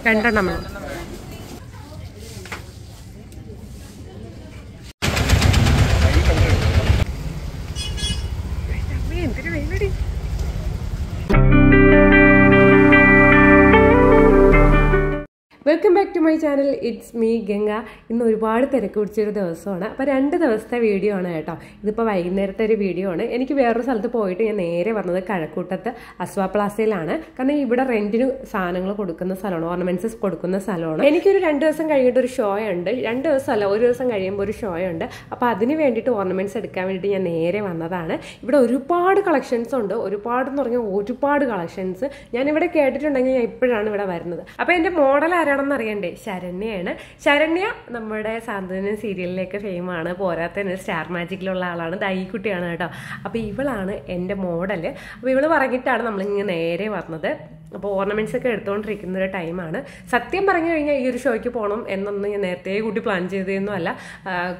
രണ്ടെണ്ണം എന്തൊരു വെയിലടി. Welcome back to my channel. It's me Ganga. ഇന്ന് ഒരുപാട് തിരക്ക് പിടിച്ചൊരു ദിവസമാണ്. അപ്പോൾ 2 ദിവസത്തെ വീഡിയോ ആണ് കേട്ടോ. ഇതിപ്പോൾ വൈകുന്നേരത്തെ ഒരു വീഡിയോ ആണ്. എനിക്ക് വേറൊരു സ്ഥലത്ത് പോയിട്ട് ഞാൻ നേരെ വന്നത് കഴക്കൂട്ടത്ത് അസ്വാ പ്ലാസയിലാണ്. കാരണം ഇവിടെ റെന്റിന് സാധനങ്ങൾ കൊടുക്കുന്ന സ്ഥലമാണ്, ഓർണമെന്റ്സ് കൊടുക്കുന്ന സ്ഥലമാണ്. എനിക്കൊരു 2 ദിവസം കഴിഞ്ഞിട്ട് ഒരു ഷോ ഉണ്ട്. 2 ദിവസമല്ല, ഒരു ദിവസം കഴിയുമ്പോൾ ഒരു ഷോ ഉണ്ട്. അപ്പോൾ അതിന് വേണ്ടിയിട്ട് ഓർണമെന്റ്സ് എടുക്കാൻ വേണ്ടിയിട്ട് ഞാൻ നേരെ വന്നതാണ്. ഇവിടെ ഒരുപാട് കളക്ഷൻസ് ഉണ്ട്. ഒരുപാടെന്ന് പറഞ്ഞാൽ ഒരുപാട് കളക്ഷൻസ്. ഞാനിവിടെ കേട്ടിട്ടുണ്ടെങ്കിൽ ഞാൻ ഇപ്പോഴാണ് ഇവിടെ വരുന്നത്. അപ്പോൾ എൻ്റെ മോഡൽ ആരാണെന്ന് അറിയണ്ടേ? ശരണ്യയാണ്. ശരണ്യ നമ്മുടെ സാന്ത്വനം സീരിയലിലേക്ക് ഫെയിമാണ്. പോരാത്തതിന് സ്റ്റാർ മാജിക്കിലുള്ള ആളാണ്. ദൈക്കുട്ടിയാണ് കേട്ടോ. അപ്പോൾ ഇവളാണ് എൻ്റെ മോഡല്. അപ്പോൾ ഇവള് പറഞ്ഞിട്ടാണ് നമ്മളിങ്ങനെ നേരെ വന്നത്. അപ്പോൾ ഓർണമെന്റ്സ് ഒക്കെ എടുത്തുകൊണ്ടിരിക്കുന്ന ഒരു ടൈമാണ്. സത്യം പറഞ്ഞു കഴിഞ്ഞാൽ ഈ ഒരു ഷോയ്ക്ക് പോകണം എന്നൊന്നും ഞാൻ നേരത്തെ കൂട്ടി പ്ലാൻ ചെയ്തതൊന്നും അല്ല.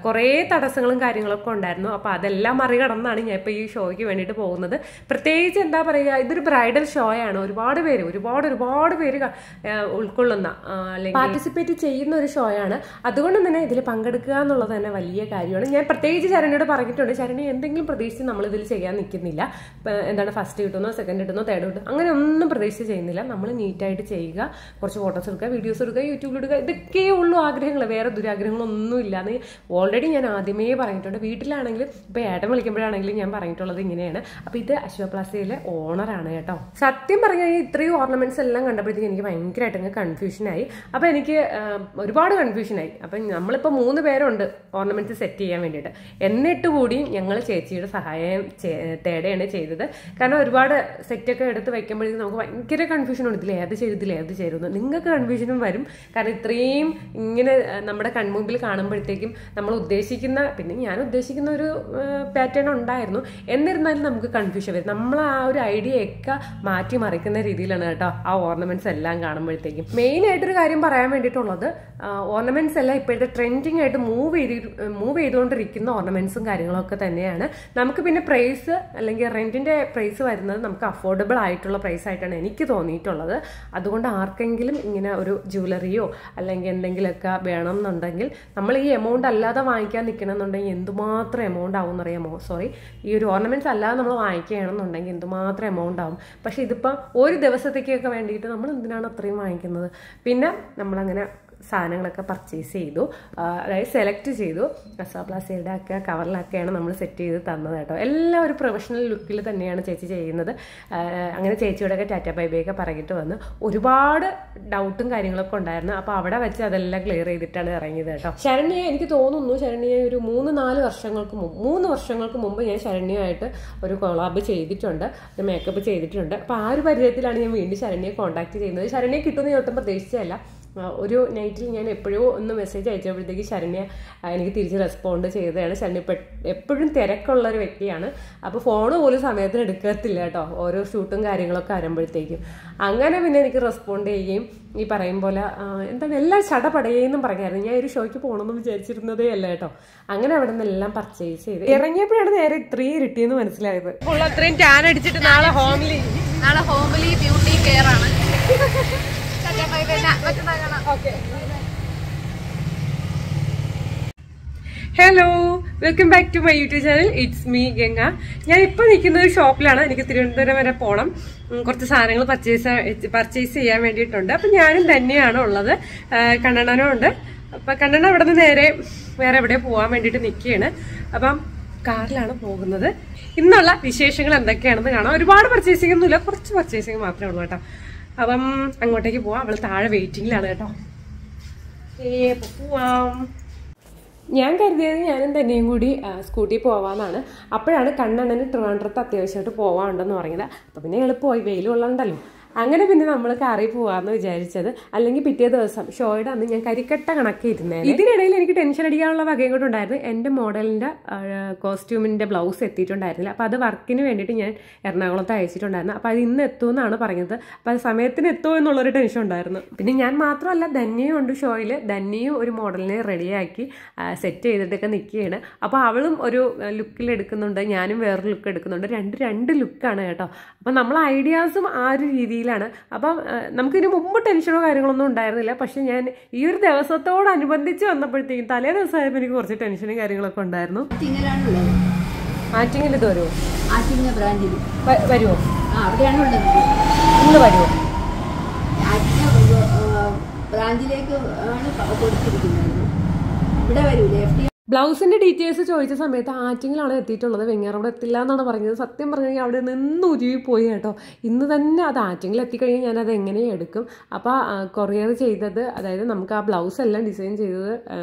കുറേ തടസ്സങ്ങളും കാര്യങ്ങളൊക്കെ ഉണ്ടായിരുന്നു. അപ്പോൾ അതെല്ലാം മറികടന്നാണ് ഞാൻ ഇപ്പോൾ ഈ ഷോയ്ക്ക് വേണ്ടിയിട്ട് പോകുന്നത്. പ്രത്യേകിച്ച് എന്താ പറയുക, ഇതൊരു ബ്രൈഡൽ ഷോയാണ്. ഒരുപാട് പേര് ഉൾക്കൊള്ളുന്ന അല്ലെങ്കിൽ പാർട്ടിസിപ്പേറ്റ് ചെയ്യുന്ന ഒരു ഷോയാണ്. അതുകൊണ്ട് തന്നെ ഇതിൽ പങ്കെടുക്കുക എന്നുള്ളത് തന്നെ വലിയ കാര്യമാണ്. ഞാൻ പ്രത്യേകിച്ച് ശരണ്യോട് പറഞ്ഞിട്ടുണ്ട്, ശരണ്യ എന്തെങ്കിലും പ്രതീക്ഷിച്ച് നമ്മൾ ഇതിൽ ചെയ്യാൻ നിൽക്കുന്നില്ല. എന്താണ് ഫസ്റ്റ് കിട്ടുന്നോ സെക്കൻഡ് കിട്ടുന്നോ തേർഡ് കിട്ടുന്നോ അങ്ങനെ ഒന്നും പ്രതീക്ഷിച്ച് ചെയ്യുന്നില്ല. നമ്മൾ നീറ്റായിട്ട് ചെയ്യുക, കുറച്ച് ഫോട്ടോസ് എടുക്കുക, വീഡിയോസ് എടുക്കുക, യൂട്യൂബിൽ ഇടുക. ഇതൊക്കെ ഉള്ളൂ ആഗ്രഹങ്ങൾ. വേറെ ദുരാഗ്രഹങ്ങളൊന്നും ഇല്ലാന്ന് ഓൾറെഡി ഞാൻ ആദ്യമേ പറഞ്ഞിട്ടുണ്ട്. വീട്ടിലാണെങ്കിലും ഇപ്പോൾ ഏട്ടൻ വിളിക്കുമ്പോഴാണെങ്കിലും ഞാൻ പറഞ്ഞിട്ടുള്ളത് ഇങ്ങനെയാണ്. അപ്പോൾ ഇത് അശ്വ പ്ലാസയിലെ ഓണറാണ് കേട്ടോ. സത്യം പറഞ്ഞാൽ ഇത്രയും ഓർണമെന്റ്സ് എല്ലാം കണ്ടപ്പോഴത്തേക്ക് എനിക്ക് ഭയങ്കരമായിട്ട് കൺഫ്യൂഷനായി. അപ്പോൾ എനിക്ക് ഒരുപാട് കൺഫ്യൂഷനായി. അപ്പം നമ്മളിപ്പോൾ 3 പേരുണ്ട് ഓർണമെന്റ്സ് സെറ്റ് ചെയ്യാൻ വേണ്ടിയിട്ട്. എന്നിട്ട് കൂടി ഞങ്ങൾ ചേച്ചിയുടെ സഹായം തേടുകയാണ് ചെയ്തത്. കാരണം ഒരുപാട് സെറ്റൊക്കെ എടുത്ത് വയ്ക്കുമ്പോഴേക്കും നമുക്ക് ഭയങ്കര കൺഫ്യൂഷനുണ്ട്. ഇതിലേത് ചേരുന്നു. നിങ്ങൾക്ക് കൺഫ്യൂഷനും വരും. കാരണം ഇത്രയും ഇങ്ങനെ നമ്മുടെ കൺമുമ്പിൽ കാണുമ്പോഴത്തേക്കും നമ്മൾ ഉദ്ദേശിക്കുന്ന, പിന്നെ ഞാൻ ഉദ്ദേശിക്കുന്ന ഒരു പാറ്റേൺ ഉണ്ടായിരുന്നു. എന്നിരുന്നാലും നമുക്ക് കൺഫ്യൂഷൻ വരും. നമ്മൾ ആ ഒരു ഐഡിയയൊക്കെ മാറ്റി മറിക്കുന്ന രീതിയിലാണ് കേട്ടോ ആ ഓർണമെന്റ്സ് എല്ലാം കാണുമ്പോഴത്തേക്കും. മെയിനായിട്ടൊരു കാര്യം പറയാൻ വേണ്ടിയിട്ടുള്ളത്, ഓർണമെന്റ്സ് എല്ലാം ഇപ്പോഴത്തെ ട്രെൻഡിങ് ആയിട്ട് മൂവ് ചെയ്തുകൊണ്ടിരിക്കുന്ന ഓർണമെന്റ്സും കാര്യങ്ങളൊക്കെ തന്നെയാണ്. നമുക്ക് പിന്നെ പ്രൈസ് അല്ലെങ്കിൽ റെന്റിന്റെ പ്രൈസ് വരുന്നത് നമുക്ക് അഫോർഡബിൾ ആയിട്ടുള്ള പ്രൈസ് ആയിട്ടാണ് എനിക്ക് തോന്നിയിട്ടുള്ളത്. അതുകൊണ്ട് ആർക്കെങ്കിലും ഇങ്ങനെ ഒരു ജ്വല്ലറിയോ അല്ലെങ്കിൽ എന്തെങ്കിലുമൊക്കെ വേണം എന്നുണ്ടെങ്കിൽ, നമ്മൾ ഈ എമൗണ്ട് അല്ലാതെ വാങ്ങിക്കാൻ നിൽക്കണമെന്നുണ്ടെങ്കിൽ എന്തുമാത്രം എമൗണ്ട് ആവും എന്നറിയാമോ? ഈ ഒരു ഓർണമെന്റ്സ് അല്ലാതെ നമ്മൾ വാങ്ങിക്കുകയാണെന്നുണ്ടെങ്കിൽ എന്തുമാത്രം എമൗണ്ട് ആവും. പക്ഷെ ഇതിപ്പോൾ ഒരു ദിവസത്തേക്കൊക്കെ വേണ്ടിയിട്ട് നമ്മൾ എന്തിനാണ് അത്രയും വാങ്ങിക്കുന്നത്? പിന്നെ നമ്മളങ്ങനെ സാധനങ്ങളൊക്കെ പർച്ചേസ് ചെയ്തു, അതായത് സെലക്ട് ചെയ്തു. അസ്വാ പ്ലാസയുടെ ഒക്കെ കവറിലൊക്കെയാണ് നമ്മൾ സെറ്റ് ചെയ്ത് തന്നത് കേട്ടോ. എല്ലാം ഒരു പ്രൊഫഷണൽ ലുക്കിൽ തന്നെയാണ് ചേച്ചി ചെയ്യുന്നത്. അങ്ങനെ ചേച്ചിയോടൊക്കെ ടാറ്റ ബൈ ബൈ ഒക്കെ പറഞ്ഞിട്ട് വന്ന് ഒരുപാട് ഡൗട്ടും കാര്യങ്ങളൊക്കെ ഉണ്ടായിരുന്നു. അപ്പോൾ അവിടെ വെച്ച് അതെല്ലാം ക്ലിയർ ചെയ്തിട്ടാണ് ഇറങ്ങിയത് കേട്ടോ. ശരണ്യ എനിക്ക് തോന്നുന്നു, ശരണ്യ ഒരു 3-4 വർഷങ്ങൾക്ക് മുമ്പ് ഞാൻ ശരണ്യമായിട്ട് ഒരു കൊളാബ് ചെയ്തിട്ടുണ്ട്, ഒരു മേക്കപ്പ് ചെയ്തിട്ടുണ്ട്. അപ്പോൾ ആ ഒരു പരിചയത്തിലാണ് ഞാൻ വീണ്ടും ശരണ്യയെ കോൺടാക്ട് ചെയ്യുന്നത്. ശരണ്യ കിട്ടുമെന്ന് ഞാൻ ഒട്ടും പ്രതീക്ഷിച്ചല്ല. ഒരു നൈറ്റിൽ ഞാൻ എപ്പോഴോ ഒന്ന് മെസ്സേജ് അയച്ചപ്പോഴത്തേക്ക് ശരണ്യ എനിക്ക് തിരിച്ച് റെസ്പോണ്ട് ചെയ്തതാണ്. ശരണ്യ എപ്പോഴും തിരക്കുള്ള ഒരു വ്യക്തിയാണ്. അപ്പോൾ ഫോണ് പോലും സമയത്തിന് എടുക്കത്തില്ല കേട്ടോ, ഓരോ ഷൂട്ടും കാര്യങ്ങളൊക്കെ വരുമ്പോഴത്തേക്കും. അങ്ങനെ പിന്നെ എനിക്ക് റെസ്പോണ്ട് ചെയ്യുകയും ഈ പറയും പോലെ എന്താണ് എല്ലാം ചടപടയെന്നും പറഞ്ഞായിരുന്നു. ഞാൻ ഒരു ഷോയ്ക്ക് പോകണമെന്ന് വിചാരിച്ചിരുന്നതേ അല്ല കേട്ടോ. അങ്ങനെ അവിടെ നിന്ന് എല്ലാം പർച്ചേസ് ചെയ്ത് ഇറങ്ങിയപ്പോഴാണ് നേരെ ഇത്രയും ഇരുട്ടിയെന്ന് മനസ്സിലായത്. അത്രയും ടാൻ അടിച്ചിട്ട് നാളെ ഹോംലി ബ്യൂട്ടി കെയർ ആണ്. Hello, welcome back to my YouTube channel. It's me Ganga. ഞാൻ ഇപ്പോൾ നിൽക്കുന്ന ഒരു ഷോപ്പിലാണ്. എനിക്ക് തിരുവനന്തപുരം വരെ പോകണം. കുറച്ച് സാധനങ്ങൾ പർച്ചേസ് ചെയ്യാൻ വേണ്ടിയിട്ടുണ്ട്. അപ്പം ഞാനും തന്നെയാണ് ഉള്ളത്. കണ്ണനും ഉണ്ട്. അപ്പം കണ്ണൻ അവിടെ നിന്ന് നേരെ വേറെ എവിടെ പോകാൻ വേണ്ടിയിട്ട് നിൽക്കുകയാണ്. അപ്പം കാറിലാണ് പോകുന്നത്. ഇന്നുള്ള വിശേഷങ്ങൾ എന്തൊക്കെയാണെന്ന് കാണാം. ഒരുപാട് പർച്ചേസിംഗ് ഒന്നുമില്ല, കുറച്ച് പർച്ചേസിംഗ് മാത്രമേ ഉള്ളൂ കേട്ടോ. അപ്പം അങ്ങോട്ടേക്ക് പോവാം. അവൾ താഴെ വെയിറ്റിംഗിലാണ് കേട്ടോ. പോവാം. ഞാൻ കരുതിയത് ഞാനും തന്നെയും കൂടി സ്കൂട്ടിയിൽ പോവാമെന്നാണ്. അപ്പോഴാണ് കണ്ണണ്ണന് ട്രിവാൻഡ്രത്ത് അത്യാവശ്യമായിട്ട് പോവാനുണ്ടെന്ന് പറഞ്ഞത്. അപ്പോൾ പിന്നെ എളുപ്പമായി, വെയിൽ കൊള്ളണ്ടല്ലോ. അങ്ങനെ പിന്നെ നമ്മൾ കാറിൽ പോവാന്ന് വിചാരിച്ചത്. അല്ലെങ്കിൽ പിറ്റേ ദിവസം ഷോയുടെ അന്ന് ഞാൻ കരിക്കട്ട കണക്കിയിരുന്നേ. ഇതിനിടയിൽ എനിക്ക് ടെൻഷൻ അടിക്കാനുള്ള വകയും കൂടെ ഉണ്ടായിരുന്നു. എൻ്റെ മോഡലിൻ്റെ കോസ്റ്റ്യൂമിൻ്റെ ബ്ലൗസ് എത്തിയിട്ടുണ്ടായിരുന്നില്ല. അപ്പോൾ അത് വർക്കിന് വേണ്ടിയിട്ട് ഞാൻ എറണാകുളത്ത് അയച്ചിട്ടുണ്ടായിരുന്നു. അപ്പോൾ അത് ഇന്ന് എത്തുമെന്നാണ് പറഞ്ഞത്. അപ്പോൾ അത് സമയത്തിന് എത്തുമോ എന്നുള്ളൊരു ടെൻഷൻ ഉണ്ടായിരുന്നു. പിന്നെ ഞാൻ മാത്രമല്ല, ധന്യയും ഉണ്ട് ഷോയിൽ. ധന്യയും ഒരു മോഡലിനെ റെഡിയാക്കി സെറ്റ് ചെയ്തിട്ടൊക്കെ നിൽക്കുകയാണ്. അപ്പോൾ അവളും ഒരു ലുക്കിൽ എടുക്കുന്നുണ്ട്, ഞാനും വേറൊരു ലുക്ക് എടുക്കുന്നുണ്ട്. രണ്ട് ലുക്കാണ് കേട്ടോ. അപ്പം നമ്മൾ ഐഡിയാസും ആ ഒരു രീതിയിലാണ്. അപ്പം നമുക്കിതിന് മുമ്പ് ടെൻഷനോ കാര്യങ്ങളൊന്നും ഉണ്ടായിരുന്നില്ല. പക്ഷെ ഞാൻ ഈ ഒരു ദിവസത്തോടനുബന്ധിച്ച് വന്നപ്പോഴത്തേക്കും തലേ ദിവസമായപ്പോൾ എനിക്ക് കുറച്ച് ടെൻഷനും കാര്യങ്ങളൊക്കെ ഉണ്ടായിരുന്നു. ആറ്റിങ്ങിൽ ഇത് വരുമോ? ആറ്റിങ്ങ ബ്രാഞ്ചിൽ വരുമോ? അവിടെയാണ് ഉള്ളത്. ഇന്ന് വരുമോ? ബ്രാഞ്ചിലേക്ക് ആണ് കൊടുത്തിരിക്കുന്നത്. ഇവിടെ വരൂലേ? ബ്ലൗസിന്റെ ഡീറ്റെയിൽസ് ചോദിച്ച സമയത്ത് ആറ്റിങ്ങിലാണ് എത്തിയിട്ടുള്ളത്, വെങ്ങാറവിടെ എത്തില്ല എന്നാണ് പറഞ്ഞത്. സത്യം പറഞ്ഞു കഴിഞ്ഞാൽ അവിടെ നിന്ന് ഉരുവി പോയി കേട്ടോ. ഇന്ന് തന്നെ അത് ആറ്റിങ്ങിൽ എത്തിക്കഴിഞ്ഞാൽ ഞാനത് എങ്ങനെയും എടുക്കും. അപ്പോൾ കൊറിയർ ചെയ്തത്, അതായത് നമുക്ക് ആ ബ്ലൗസ് എല്ലാം ഡിസൈൻ ചെയ്തത്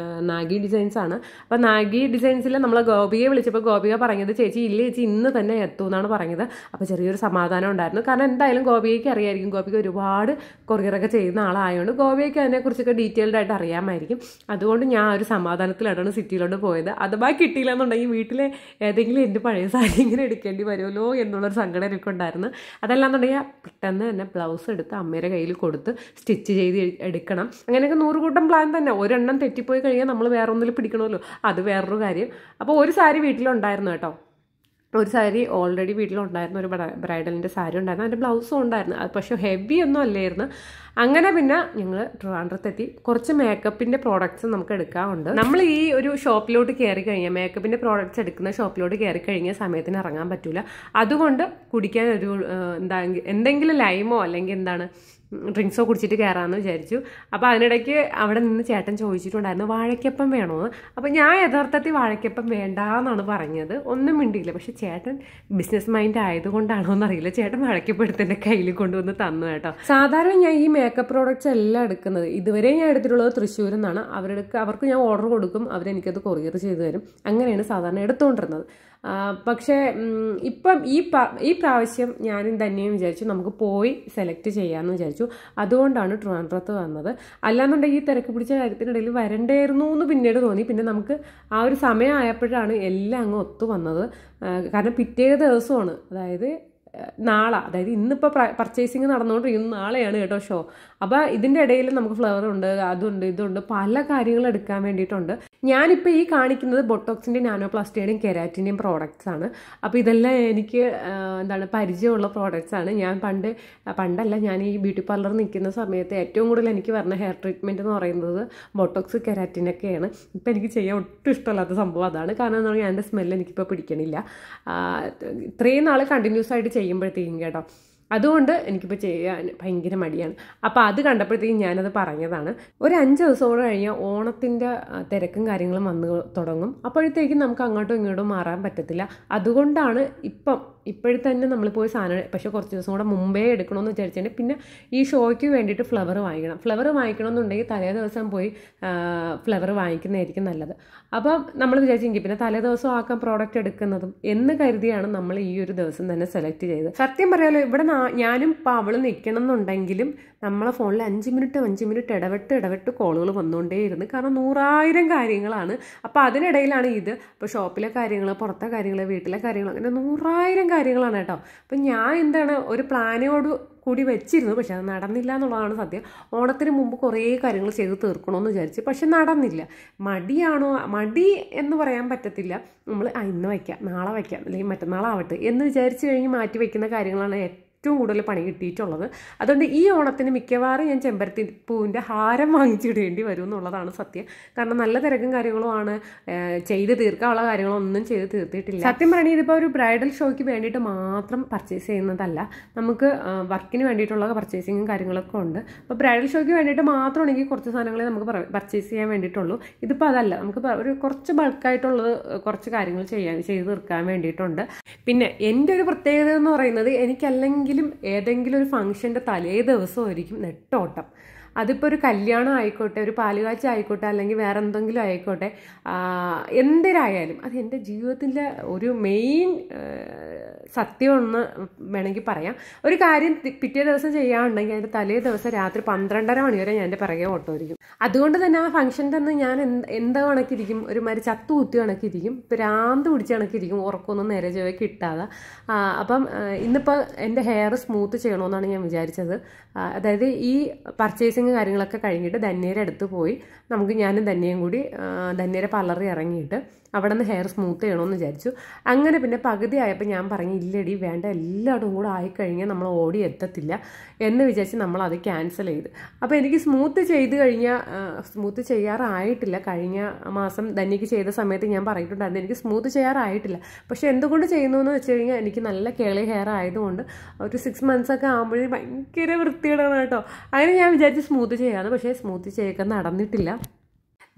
നാഗി ഡിസൈൻസ് ആണ്. അപ്പോൾ നാഗി ഡിസൈൻസിൽ നമ്മൾ ഗോപിയെ വിളിച്ചപ്പോൾ ഗോപിക പറഞ്ഞത് ചേച്ചി ഇല്ല ചേച്ചി ഇന്ന് തന്നെ എത്തും എന്നാണ് പറഞ്ഞത്. അപ്പോൾ ചെറിയൊരു സമാധാനം ഉണ്ടായിരുന്നു. കാരണം എന്തായാലും ഗോപികയ്ക്ക് അറിയാമായിരിക്കും, ഗോപിക ഒരുപാട് കൊറിയറൊക്കെ ചെയ്യുന്ന ആളായതുകൊണ്ട് ഗോപികയ്ക്ക് അതിനെക്കുറിച്ചൊക്കെ ഡീറ്റെയിൽഡ് ആയിട്ട് അറിയാമായിരിക്കും. അതുകൊണ്ട് ഞാൻ ഒരു സമാധാനത്തിലാണ് സിറ്റിയിലോട്ട് പോയത്. അഥവാ കിട്ടിയില്ല എന്നുണ്ടെങ്കിൽ വീട്ടിലെ ഏതെങ്കിലും എൻ്റെ പഴയ സാരി ഇങ്ങനെ എടുക്കേണ്ടി വരുമല്ലോ എന്നുള്ളൊരു സങ്കടം എനിക്ക് ഉണ്ടായിരുന്നു. അതല്ലാന്നുണ്ടെങ്കിൽ പെട്ടെന്ന് തന്നെ ബ്ലൗസ് എടുത്ത് അമ്മയുടെ കയ്യിൽ കൊടുത്ത് സ്റ്റിച്ച് ചെയ്ത് എടുക്കണം. അങ്ങനെയൊക്കെ 100 കൂട്ടം പ്ലാൻ തന്നെ. ഒരെണ്ണം തെറ്റിപ്പോയി കഴിഞ്ഞാൽ നമ്മൾ വേറെ ഒന്നിൽ പിടിക്കണമല്ലോ, അത് വേറൊരു കാര്യം. അപ്പോൾ ഒരു സാരി വീട്ടിലുണ്ടായിരുന്നു കേട്ടോ. ഒരു സാരി ഓൾറെഡി വീട്ടിലുണ്ടായിരുന്നു, ഒരു ബ്രൈഡലിൻ്റെ സാരി ഉണ്ടായിരുന്നു, അതിൻ്റെ ബ്ലൗസും ഉണ്ടായിരുന്നു. അത് പക്ഷേ ഹെവി ഒന്നും അല്ലായിരുന്നു. അങ്ങനെ പിന്നെ ഞങ്ങൾ ട്രിവാൻഡ്രത്തെത്തി. കുറച്ച് മേക്കപ്പിൻ്റെ പ്രോഡക്റ്റ്സ് നമുക്ക് എടുക്കാറുണ്ട്. നമ്മൾ ഈ ഒരു ഷോപ്പിലോട്ട് കയറി കഴിഞ്ഞാൽ, മേക്കപ്പിൻ്റെ പ്രോഡക്റ്റ്സ് എടുക്കുന്ന ഷോപ്പിലോട്ട് കയറി കഴിഞ്ഞാൽ സമയത്തിന് ഇറങ്ങാൻ പറ്റില്ല. അതുകൊണ്ട് കുടിക്കാൻ ഒരു എന്തെങ്കിലും ലൈമോ അല്ലെങ്കിൽ എന്താണ് ഡ്രിങ്ക്സോ കുടിച്ചിട്ട് കയറാമെന്ന് വിചാരിച്ചു. അപ്പോൾ അതിനിടയ്ക്ക് അവിടെ നിന്ന് ചേട്ടൻ ചോദിച്ചിട്ടുണ്ടായിരുന്നു വാഴയ്ക്കപ്പം വേണമെന്ന്. അപ്പോൾ ഞാൻ യഥാർത്ഥത്തിൽ വാഴയ്ക്കപ്പം വേണ്ട എന്നാണ് പറഞ്ഞത്. ഒന്നും മിണ്ടിയില്ല. പക്ഷെ ചേട്ടൻ ബിസിനസ് മൈൻഡ് ആയതുകൊണ്ടാണോ എന്നറിയില്ല, ചേട്ടൻ വാഴയ്ക്കപ്പം എടുത്ത് എൻ്റെ കയ്യിൽ കൊണ്ടുവന്ന് തന്നു കേട്ടോ. സാധാരണ ഞാൻ ഈ മേക്കപ്പ് പ്രോഡക്റ്റ്സ് എല്ലാം എടുക്കുന്നത്, ഇതുവരെ ഞാൻ എടുത്തിട്ടുള്ളത് തൃശ്ശൂരിൽ നിന്നാണ്. അവർക്ക് ഞാൻ ഓർഡർ കൊടുക്കും, അവരെനിക്കത് കൊറിയർ ചെയ്തു തരും. അങ്ങനെയാണ് സാധാരണ എടുത്തുകൊണ്ടിരുന്നത്. പക്ഷേ ഇപ്പം ഈ പ്രാവശ്യം ഞാനും തന്നെയും വിചാരിച്ചു നമുക്ക് പോയി സെലക്ട് ചെയ്യാമെന്ന് വിചാരിച്ചു. അതുകൊണ്ടാണ് ട്രിവാൻഡ്രത്ത് വന്നത്. അല്ലാന്നുണ്ടെങ്കിൽ ഈ തിരക്ക് പിടിച്ച കാര്യത്തിനിടയിൽ വരണ്ടായിരുന്നു എന്ന് പിന്നീട് തോന്നി. പിന്നെ നമുക്ക് ആ ഒരു സമയമായപ്പോഴാണ് എല്ലാം അങ്ങ് ഒത്തു വന്നത്. കാരണം പിറ്റേ ദിവസമാണ്, അതായത് നാളെ, അതായത് ഇന്നിപ്പോൾ പർച്ചേസിങ് നടന്നുകൊണ്ടിരിക്കുന്നു, നാളെയാണ് കേട്ടോ ഷോ. അപ്പോൾ ഇതിൻ്റെ ഇടയിൽ നമുക്ക് ഫ്ലവർ ഉണ്ട്, അതുണ്ട്, ഇതുണ്ട്, പല കാര്യങ്ങളും എടുക്കാൻ വേണ്ടിയിട്ടുണ്ട്. ഞാനിപ്പോൾ ഈ കാണിക്കുന്നത് ബൊട്ടോക്സിൻ്റെ നാനോപ്ലാസ്റ്റിയുടെയും കെരാറ്റിൻ്റെയും പ്രോഡക്റ്റ്സ് ആണ്. അപ്പോൾ ഇതെല്ലാം എനിക്ക് പരിചയമുള്ള പ്രോഡക്റ്റ്സ് ആണ്. ഞാൻ പണ്ടല്ല, ഞാൻ ഈ ബ്യൂട്ടി പാർലർ നിൽക്കുന്ന സമയത്ത് ഏറ്റവും കൂടുതൽ എനിക്ക് പറഞ്ഞ ഹെയർ ട്രീറ്റ്മെൻറ്റ് എന്ന് പറയുന്നത് ബൊട്ടോക്സ് കെരാറ്റിനൊക്കെയാണ്. ഇപ്പോൾ എനിക്ക് ചെയ്യാൻ ഒട്ടും ഇഷ്ടമല്ലാത്ത സംഭവം അതാണ്. കാരണം എന്താ പറയുക, എൻ്റെ സ്മെല്ല് എനിക്കിപ്പോൾ പിടിക്കണില്ല. ഇത്രയും നാൾ കണ്ടിന്യൂസ് ആയിട്ട് ചെയ്യുമ്പോഴത്തേക്കും കേട്ടോ. അതുകൊണ്ട് എനിക്കിപ്പോൾ ചെയ്യാൻ ഭയങ്കര മടിയാണ്. അപ്പോൾ അത് കണ്ടപ്പോഴത്തേക്കും ഞാനത് പറഞ്ഞതാണ്. ഒരു 5 ദിവസത്തോടെ കഴിഞ്ഞാൽ ഓണത്തിൻ്റെ തിരക്കും കാര്യങ്ങളും വന്ന് തുടങ്ങും. അപ്പോഴത്തേക്കും നമുക്ക് അങ്ങോട്ടും ഇങ്ങോട്ടും മാറാൻ പറ്റത്തില്ല. അതുകൊണ്ടാണ് ഇപ്പോഴത്തന്നെ നമ്മൾ പോയി സാധനം, പക്ഷേ കുറച്ച് ദിവസം കൂടെ മുമ്പേ എടുക്കണമെന്ന് വിചാരിച്ചിട്ടുണ്ടെങ്കിൽ പിന്നെ ഈ ഷോയ്ക്ക് വേണ്ടിയിട്ട് ഫ്ലവർ വാങ്ങിക്കണം. ഫ്ലവർ വാങ്ങിക്കണമെന്നുണ്ടെങ്കിൽ തലേ ദിവസം പോയി ഫ്ലവർ വാങ്ങിക്കുന്നതായിരിക്കും നല്ലത്. അപ്പം നമ്മൾ വിചാരിച്ചെങ്കിൽ പിന്നെ തലേ ദിവസം ആക്കാൻ പ്രോഡക്റ്റ് എടുക്കുന്നതും എന്ന് കരുതിയാണ് നമ്മൾ ഈ ഒരു ദിവസം തന്നെ സെലക്ട് ചെയ്തത്. സത്യം പറയാലോ, ഇവിടെ ഞാനും ഇപ്പോൾ അവൾ നിൽക്കണം എന്നുണ്ടെങ്കിലും നമ്മളെ ഫോണിൽ 5 മിനിറ്റ് ഇടവിട്ട് കോളുകൾ വന്നുകൊണ്ടേയിരുന്നു. കാരണം 100,000 കാര്യങ്ങളാണ്. അപ്പോൾ അതിനിടയിലാണ് ഇത്. ഇപ്പോൾ ഷോപ്പിലെ കാര്യങ്ങൾ, പുറത്തെ കാര്യങ്ങൾ, വീട്ടിലെ കാര്യങ്ങൾ, അങ്ങനെ 100,000 കാര്യങ്ങളാണ് കേട്ടോ. അപ്പം ഞാൻ ഒരു പ്ലാനോട് കൂടി വെച്ചിരുന്നു. പക്ഷെ അത് നടന്നില്ല എന്നുള്ളതാണ് സത്യം. ഓണത്തിന് മുമ്പ് കുറേ കാര്യങ്ങൾ ചെയ്ത് തീർക്കണമെന്ന് വിചാരിച്ചു, പക്ഷെ നടന്നില്ല. മടി എന്ന് പറയാൻ പറ്റത്തില്ല. നമ്മൾ ഇന്ന് വയ്ക്കാം, നാളെ വയ്ക്കാം, അല്ലെങ്കിൽ മറ്റന്നാളാവട്ടെ എന്ന് വിചാരിച്ച് കഴിഞ്ഞ് മാറ്റി വയ്ക്കുന്ന കാര്യങ്ങളാണ് ഏറ്റവും കൂടുതൽ പണി കിട്ടിയിട്ടുള്ളത്. അതുകൊണ്ട് ഈ ഓണത്തിന് മിക്കവാറും ഞാൻ ചെമ്പരത്തി പൂവിൻ്റെ ഹാരം വാങ്ങിച്ചിടേണ്ടി വരും എന്നുള്ളതാണ് സത്യം. കാരണം നല്ല തിരക്കും കാര്യങ്ങളുമാണ്. ചെയ്ത് തീർക്കാനുള്ള കാര്യങ്ങളൊന്നും ചെയ്ത് തീർത്തിട്ടില്ല. സത്യം പറഞ്ഞാൽ ഇതിപ്പോൾ ഒരു ബ്രൈഡൽ ഷോയ്ക്ക് വേണ്ടിയിട്ട് മാത്രം പർച്ചേസ് ചെയ്യുന്നതല്ല, നമുക്ക് വർക്കിന് വേണ്ടിയിട്ടുള്ള പർച്ചേസിങ്ങും കാര്യങ്ങളൊക്കെ ഉണ്ട്. അപ്പോൾ ബ്രൈഡൽ ഷോയ്ക്ക് വേണ്ടിയിട്ട് മാത്രമാണെങ്കിൽ കുറച്ച് സാധനങ്ങളെ നമുക്ക് പർച്ചേസ് ചെയ്യാൻ വേണ്ടിയിട്ടുള്ളൂ. ഇതിപ്പോൾ അതല്ല, നമുക്ക് ഒരു കുറച്ച് ബൾക്കായിട്ടുള്ളത് കുറച്ച് കാര്യങ്ങൾ ചെയ്ത് തീർക്കാൻ വേണ്ടിയിട്ടുണ്ട്. പിന്നെ എൻ്റെ ഒരു പ്രത്യേകത എന്ന് പറയുന്നത്, എനിക്കല്ലെങ്കിൽ ഏതെങ്കിലും ഒരു ഫംഗ്ഷൻ്റെ തലേ ദിവസമായിരിക്കും നെട്ടോട്ടം. അതിപ്പോൾ ഒരു കല്യാണം ആയിക്കോട്ടെ, ഒരു പാലുകാഴ്ച ആയിക്കോട്ടെ, അല്ലെങ്കിൽ വേറെ എന്തെങ്കിലും ആയിക്കോട്ടെ, എന്തിനായാലും അത് എൻ്റെ ജീവിതത്തിൻ്റെ ഒരു മെയിൻ സത്യമെന്ന് വേണമെങ്കിൽ പറയാം. ഒരു കാര്യം പിറ്റേ ദിവസം ചെയ്യാനുണ്ടെങ്കിൽ അതിൻ്റെ തലേ ദിവസം രാത്രി 12:30 മണി വരെ ഞാൻ എൻ്റെ പിറകെ ഓട്ടമായിരിക്കും. അതുകൊണ്ട് തന്നെ ആ ഫംഗ്ഷൻ്റെ അന്ന് ഞാൻ എന്താ കണക്കിരിക്കും, ഒരുമാതിരി ചത്തു കുത്തി കണക്കിരിക്കും, ഭ്രാന്ത് പിടിച്ച് കണക്കിരിക്കും, ഉറക്കമൊന്നും നേരെ ചൊവ്വേ കിട്ടാതെ. അപ്പം ഇന്നിപ്പോൾ എൻ്റെ ഹെയർ സ്മൂത്ത് ചെയ്യണമെന്നാണ് ഞാൻ വിചാരിച്ചത്. അതായത് ഈ പർച്ചേസിങ് കാര്യങ്ങളൊക്കെ കഴിഞ്ഞിട്ട് ധന്യയുടെ അടുത്ത് പോയി ഞാനും ധന്യയും കൂടി ധന്യയുടെ പാർലറിൽ ഇറങ്ങിയിട്ട് അവിടെ നിന്ന് ഹെയർ സ്മൂത്ത് ചെയ്യണമെന്ന് വിചാരിച്ചു. അങ്ങനെ പിന്നെ പകുതി ആയപ്പോൾ ഞാൻ പറഞ്ഞു, ഇല്ലടി വേണ്ട, എല്ലായിടും കൂടെ ആയിക്കഴിഞ്ഞാൽ നമ്മൾ ഓടി എത്തത്തില്ല എന്ന് വിചാരിച്ച് നമ്മളത് ക്യാൻസൽ ചെയ്ത്. അപ്പോൾ എനിക്ക് സ്മൂത്ത് ചെയ്ത് കഴിഞ്ഞാൽ, സ്മൂത്ത് ചെയ്യാറായിട്ടില്ല. കഴിഞ്ഞ മാസം ധന്യക്ക് ചെയ്ത സമയത്ത് ഞാൻ പറഞ്ഞിട്ടുണ്ടായിരുന്നു എനിക്ക് സ്മൂത്ത് ചെയ്യാറായിട്ടില്ല. പക്ഷേ എന്തുകൊണ്ട് ചെയ്യുന്നു എന്ന് വെച്ച് കഴിഞ്ഞാൽ എനിക്ക് നല്ല കേളി ഹെയർ ആയതുകൊണ്ട് ഒരു 6 months ഒക്കെ ആകുമ്പോഴേ ഭയങ്കര വൃത്തിയിടാണ് കേട്ടോ. അങ്ങനെ ഞാൻ വിചാരിച്ച് സ്മൂത്ത് ചെയ്യാമെന്ന്. പക്ഷേ സ്മൂത്ത് ചെയ്യൊക്കെ നടന്നിട്ടില്ല.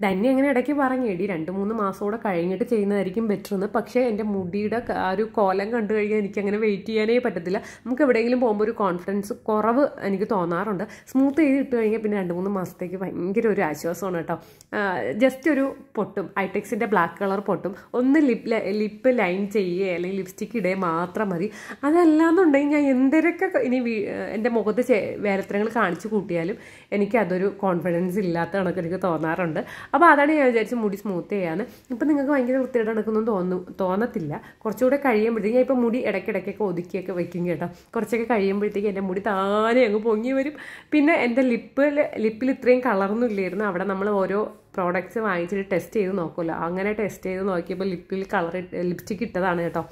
ധന്യ അങ്ങനെ ഇടയ്ക്ക് പറഞ്ഞു, എടി 2-3 മാസം കൂടെ കഴിഞ്ഞിട്ട് ചെയ്യുന്നതായിരിക്കും ബെറ്റർ എന്ന്. പക്ഷേ എൻ്റെ മുടിയുടെ ആ ഒരു കോലം കണ്ടു കഴിഞ്ഞാൽ എനിക്കങ്ങനെ വെയിറ്റ് ചെയ്യാനേ പറ്റത്തില്ല. നമുക്ക് എവിടെയെങ്കിലും പോകുമ്പോൾ ഒരു കോൺഫിഡൻസ് കുറവ് എനിക്ക് തോന്നാറുണ്ട്. സ്മൂത്ത് ചെയ്ത് ഇട്ട് കഴിഞ്ഞാൽ പിന്നെ 2-3 മാസത്തേക്ക് ഭയങ്കര ഒരു ആശ്വാസമാണ് കേട്ടോ. ജസ്റ്റ് ഒരു പൊട്ടും, ഐടെക്സിൻ്റെ ബ്ലാക്ക് കളർ പൊട്ടും, ഒന്ന് ലിപ്പ് ലൈൻ ചെയ്യുക അല്ലെങ്കിൽ ലിപ്സ്റ്റിക്ക് ഇടുക മാത്രം മതി. അതല്ലാന്നുണ്ടെങ്കിൽ ഞാൻ എന്തൊക്കെ ഇനി എൻ്റെ മുഖത്ത് വേലത്തരങ്ങൾ കാണിച്ചു കൂട്ടിയാലും എനിക്കതൊരു കോൺഫിഡൻസ് ഇല്ലാത്ത കണക്ക് എനിക്ക് തോന്നാറുണ്ട്. അപ്പോൾ അതാണ് ഞാൻ വിചാരിച്ച് മുടി സ്മൂത്ത് ചെയ്യാന്ന്. ഇപ്പം നിങ്ങൾക്ക് ഭയങ്കര വൃത്തിയായിട്ട് നടക്കുന്നൊന്നും തോന്നത്തില്ല. കുറച്ചുകൂടെ കഴിയുമ്പോഴത്തേക്ക് ഞാൻ ഇപ്പോൾ മുടി ഇടയ്ക്കിടയ്ക്കൊക്കെ ഒതുക്കിയൊക്കെ വയ്ക്കും കേട്ടോ. കുറച്ചൊക്കെ കഴിയുമ്പോഴത്തേക്ക് എൻ്റെ മുടി താനെ അങ്ങ് പൊങ്ങി വരും. പിന്നെ എൻ്റെ ലിപ്പിൽ ഇത്രയും കളറൊന്നും ഇല്ലായിരുന്നു. അവിടെ നമ്മൾ ഓരോ പ്രോഡക്റ്റ്സ് വാങ്ങിച്ചിട്ട് ടെസ്റ്റ് ചെയ്ത് നോക്കുമല്ലോ, അങ്ങനെ ടെസ്റ്റ് ചെയ്ത് നോക്കിയപ്പോൾ ലിപ്പിൽ ലിപ്സ്റ്റിക്ക് ഇട്ടതാണ് കേട്ടോ.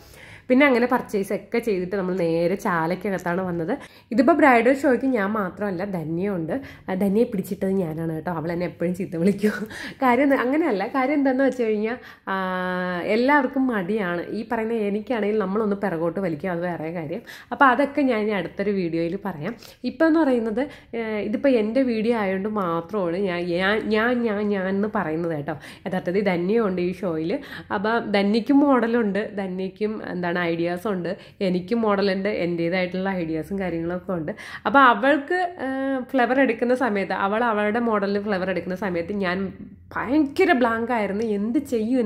പിന്നെ അങ്ങനെ പർച്ചേസ് ഒക്കെ ചെയ്തിട്ട് നമ്മൾ നേരെ ചാലയ്ക്കകത്താണ് വന്നത്. ഇതിപ്പോൾ ബ്രൈഡൽ ഷോയ്ക്ക് ഞാൻ മാത്രമല്ല, ധന്യയുണ്ട്. ധന്യയെ പിടിച്ചിട്ടത് ഞാനാണ് കേട്ടോ. അവൾ എന്നെ എപ്പോഴും ചീത്ത വിളിക്കും. കാര്യം അങ്ങനെയല്ല, കാര്യം എന്താണെന്ന് വെച്ച് കഴിഞ്ഞാൽ എല്ലാവർക്കും മടിയാണ്. ഈ പറയുന്ന എനിക്കാണെങ്കിൽ നമ്മളൊന്ന് പിറകോട്ട് വലിക്കും, അത് വേറെ കാര്യം. അപ്പോൾ അതൊക്കെ ഞാൻ അടുത്തൊരു വീഡിയോയിൽ പറയാം. ഇപ്പം എന്ന് പറയുന്നത് ഇതിപ്പോൾ എൻ്റെ വീഡിയോ ആയതുകൊണ്ട് മാത്രമാണ് ഞാൻ എന്ന് പറയുന്നത് കേട്ടോ. യഥാർത്ഥത്തിൽ ധന്യയുണ്ട് ഈ ഷോയിൽ. അപ്പോൾ ധന്യയ്ക്കും മോഡലുണ്ട്, ധന്യയ്ക്കും എന്താണ് ഐഡിയാസ് ഉണ്ട്, എനിക്കും മോഡലുണ്ട്, എൻ്റേതായിട്ടുള്ള ഐഡിയാസും കാര്യങ്ങളൊക്കെ ഉണ്ട്. അപ്പോൾ അവൾക്ക് ഫ്ലവർ എടുക്കുന്ന സമയത്ത്, അവളുടെ മോഡലിൽ ഫ്ലവർ എടുക്കുന്ന സമയത്ത് ഞാൻ ഭയങ്കര ബ്ലാങ്ക് ആയിരുന്നു. എന്ത് ചെയ്യും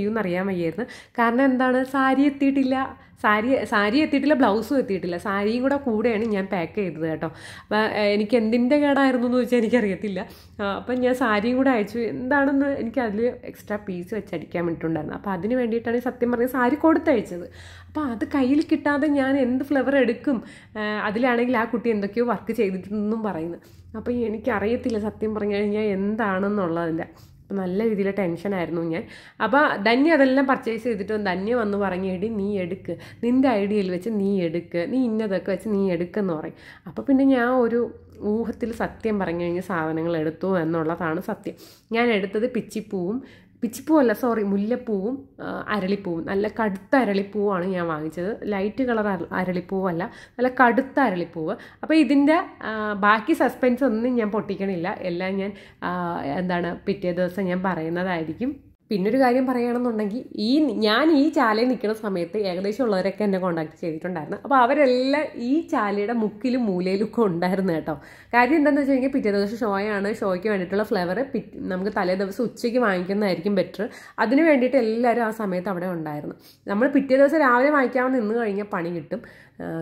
എന്നറിയാൻ വയ്യായിരുന്നു. കാരണം എന്താണ്, സാരി എത്തിയിട്ടില്ല, ബ്ലൗസും എത്തിയിട്ടില്ല. സാരിയും കൂടെയാണ് ഞാൻ പാക്ക് ചെയ്തത് കേട്ടോ. അപ്പം എനിക്ക് എന്തിൻ്റെ കേടായിരുന്നു എന്ന് ചോദിച്ചാൽ എനിക്കറിയത്തില്ല. അപ്പം ഞാൻ സാരിയും കൂടെ അയച്ചു. എന്താണെന്ന് എനിക്ക് അതിൽ എക്സ്ട്രാ പീസ് വെച്ചടിക്കാൻ വേണ്ടിയിട്ടുണ്ടായിരുന്നു. അപ്പോൾ അതിന് വേണ്ടിയിട്ടാണ് സത്യം പറഞ്ഞത് സാരി കൊടുത്തയച്ചത്. അപ്പോൾ അത് കയ്യിൽ കിട്ടാതെ ഞാൻ എന്ത് ഫ്ലവർ എടുക്കും? അതിലാണെങ്കിൽ ആ കുട്ടി എന്തൊക്കെയോ വർക്ക് ചെയ്തിട്ടുണ്ടെന്നും പറയുന്നു. അപ്പോൾ എനിക്കറിയത്തില്ല സത്യം പറഞ്ഞു കഴിഞ്ഞാൽ എന്താണെന്നുള്ളതിൻ്റെ. നല്ല രീതിയിൽ ടെൻഷനായിരുന്നു ഞാൻ. അപ്പോൾ ധന്യ അതെല്ലാം പർച്ചേസ് ചെയ്തിട്ട് ധന്യ വന്ന് പറഞ്ഞേടി നീ എടുക്ക്, നിൻ്റെ ഐഡിയയിൽ വെച്ച് നീ എടുക്ക്, നീ ഇന്നതൊക്കെ വെച്ച് നീ എടുക്കെന്ന് പറയും. അപ്പോൾ പിന്നെ ഞാൻ ഒരു ഊഹത്തിൽ സത്യം പറഞ്ഞു കഴിഞ്ഞാൽ സാധനങ്ങൾ എടുത്തു എന്നുള്ളതാണ് സത്യം. ഞാൻ എടുത്തത് മുല്ലപ്പൂവും അരളിപ്പൂവും. നല്ല കടുത്ത അരളിപ്പൂവാണ് ഞാൻ വാങ്ങിച്ചത്. ലൈറ്റ് കളർ അരളിപ്പൂവല്ല, നല്ല കടുത്ത അരളിപ്പൂവ്. അപ്പോൾ ഇതിൻ്റെ ബാക്കി സസ്പെൻസ് ഒന്നും ഞാൻ പൊട്ടിക്കണില്ല. എല്ലാം ഞാൻ പിറ്റേ ദിവസം ഞാൻ പറയുന്നതായിരിക്കും. പിന്നൊരു കാര്യം പറയുകയാണെന്നുണ്ടെങ്കിൽ ഞാൻ ഈ ചാലയിൽ നിൽക്കുന്ന സമയത്ത് ഏകദേശം ഉള്ളവരൊക്കെ എന്നെ കോൺടാക്ട് ചെയ്തിട്ടുണ്ടായിരുന്നു. അപ്പോൾ അവരെല്ലാം ഈ ചാലയുടെ മുക്കിലും മൂലയിലും ഒക്കെ ഉണ്ടായിരുന്നു കേട്ടോ. കാര്യം എന്താണെന്ന് വെച്ച് കഴിഞ്ഞാൽ പിറ്റേ ദിവസം ഷോയ്ക്ക് വേണ്ടിയിട്ടുള്ള ഫ്ലവർ നമുക്ക് തലേ ദിവസം ഉച്ചയ്ക്ക് വാങ്ങിക്കുന്നതായിരിക്കും ബെറ്റർ. അതിന് വേണ്ടിയിട്ട് എല്ലാവരും ആ സമയത്ത് അവിടെ ഉണ്ടായിരുന്നു. നമ്മൾ പിറ്റേ ദിവസം രാവിലെ വാങ്ങിക്കാമെന്ന് നിന്ന് കഴിഞ്ഞാൽ പണി കിട്ടും.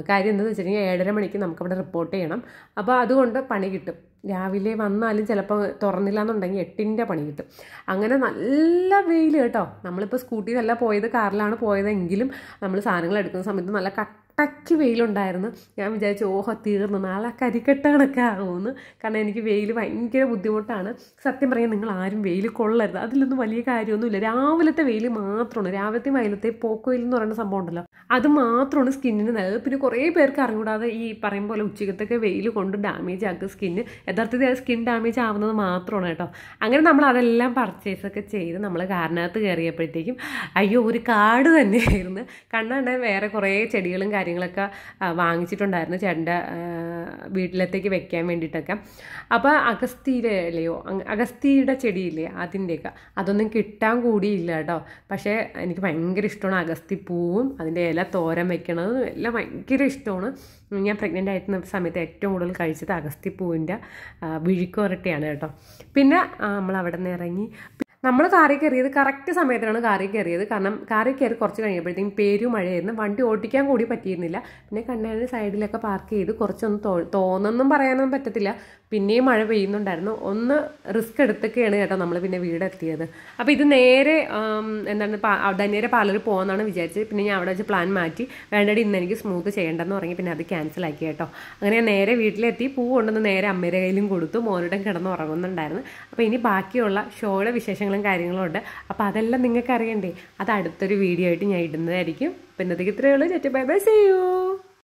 കാര്യം എന്താണെന്ന് വെച്ചിട്ടുണ്ടെങ്കിൽ 7:30 മണിക്ക് നമുക്കവിടെ റിപ്പോർട്ട് ചെയ്യണം. അപ്പോൾ അതുകൊണ്ട് പണി കിട്ടും. രാവിലെ വന്നാലും ചിലപ്പോൾ തുറന്നില്ല എന്നുണ്ടെങ്കിൽ 8ൻ്റെ പണി കിട്ടും. അങ്ങനെ നല്ല വെയിൽ കേട്ടോ. നമ്മളിപ്പോൾ സ്കൂട്ടിയിലല്ല പോയത്, കാറിലാണ് പോയതെങ്കിലും നമ്മൾ സാധനങ്ങൾ എടുക്കുന്ന സമയത്ത് നല്ല കട്ടയ്ക്ക് വെയിലുണ്ടായിരുന്നു. ഞാൻ വിചാരിച്ചു തീർന്നു, നാളെ കരിക്കട്ട കണക്കാകുമെന്ന്. കാരണം എനിക്ക് വെയിൽ ഭയങ്കര ബുദ്ധിമുട്ടാണ്. സത്യം പറയാൻ നിങ്ങൾ ആരും വെയിൽ കൊള്ളരുത്, അതിലൊന്നും വലിയ കാര്യമൊന്നുമില്ല. രാവിലത്തെ വെയിൽ മാത്രമാണ്, രാവിലത്തെ വയലത്തെ പോക്കുവെയിൽ എന്ന് പറയുന്ന സംഭവം ഉണ്ടല്ലോ, അത് മാത്രമാണ് സ്കിന്നിന് നല്ലത്. പിന്നെ കുറേ പേർക്ക് അറിഞ്ഞൂടാതെ ഈ പറയും പോലെ ഉച്ചക്കത്തൊക്കെ വെയിൽ കൊണ്ട് ഡാമേജ് ആക്കുക സ്കിന്ന്. യഥാർത്ഥത്തിൽ അത് സ്കിൻ ഡാമേജ് ആവുന്നത് മാത്രമാണ് കേട്ടോ. അങ്ങനെ നമ്മൾ അതെല്ലാം പർച്ചേസൊക്കെ ചെയ്ത് നമ്മൾ കാറിനകത്ത് കയറിയപ്പോഴത്തേക്കും ഒരു കാട് തന്നെയായിരുന്നു. കണ്ണാണ്ട് വേറെ കുറേ ചെടികളും കാര്യങ്ങളൊക്കെ വാങ്ങിച്ചിട്ടുണ്ടായിരുന്നു ചേട്ടൻ്റെ വീട്ടിലത്തേക്ക് വെക്കാൻ വേണ്ടിയിട്ടൊക്കെ. അപ്പോൾ അഗസ്തിയുടെ ചെടിയില്ലേ അതിൻ്റെയൊക്കെ അതൊന്നും കിട്ടാൻ കൂടിയില്ല കേട്ടോ. പക്ഷേ എനിക്ക് ഭയങ്കര ഇഷ്ടമാണ് അഗസ്തിപ്പൂവും അതിൻ്റെ ഇല തോരൻ വെക്കണതും എല്ലാം ഭയങ്കര ഇഷ്ടമാണ്. ഞാൻ പ്രഗ്നൻ്റ് ആയിരുന്ന സമയത്ത് ഏറ്റവും കൂടുതൽ കഴിച്ചത് അഗസ്തിപ്പൂവിൻ്റെ വിഴുക്കുവരട്ടിയാണ് കേട്ടോ. പിന്നെ നമ്മൾ അവിടെ നിന്ന് ഇറങ്ങി നമ്മൾ കാറി കയറിയത് കറക്റ്റ് സമയത്താണ് കാറി കയറിയത്. കാരണം കാറി കയറി കുറച്ച് കഴിഞ്ഞപ്പോഴത്തേക്കും മഴയായിരുന്നു, വണ്ടി ഓടിക്കാൻ കൂടി പറ്റിയിരുന്നില്ല. പിന്നെ കണ്ണാടി സൈഡിലൊക്കെ പാർക്ക് ചെയ്ത് കുറച്ചൊന്ന് തോന്നൊന്നും പറയാനൊന്നും പറ്റത്തില്ല. പിന്നെയും മഴ പെയ്യുന്നുണ്ടായിരുന്നു. ഒന്ന് റിസ്ക് എടുത്തൊക്കെയാണ് കേട്ടോ നമ്മൾ പിന്നെ വീടെത്തിയത്. അപ്പോൾ ഇത് നേരെ നേരെ പാർലറിൽ പോകുമെന്നാണ് വിചാരിച്ചത്. പിന്നെ ഞാൻ അവിടെ വെച്ച് പ്ലാൻ മാറ്റി, വേണ്ടടി ഇന്ന് എനിക്ക് സ്മൂത്ത് ചെയ്യേണ്ടെന്ന് പറഞ്ഞ് പിന്നെ അത് ക്യാൻസലാക്കി കേട്ടോ. അങ്ങനെ ഞാൻ നേരെ വീട്ടിലെത്തി, പൂ കൊണ്ടുവന്ന് നേരെ അമ്മയുടെ കയ്യിലും കൊടുത്തു. മോനിടം കിടന്ന് ഉറങ്ങുന്നുണ്ടായിരുന്നു. അപ്പോൾ ഇനി ബാക്കിയുള്ള ഷോയുടെ വിശേഷങ്ങളും കാര്യങ്ങളും ഉണ്ട്. അപ്പോൾ അതെല്ലാം നിങ്ങൾക്ക് അറിയണ്ടേ, അത് അടുത്തൊരു വീഡിയോ ആയിട്ട് ഞാൻ ഇടുന്നതായിരിക്കും. അപ്പോൾ ഇന്നത്തേക്ക് ഇത്രയേ ഉള്ളൂ. Bye bye, see U.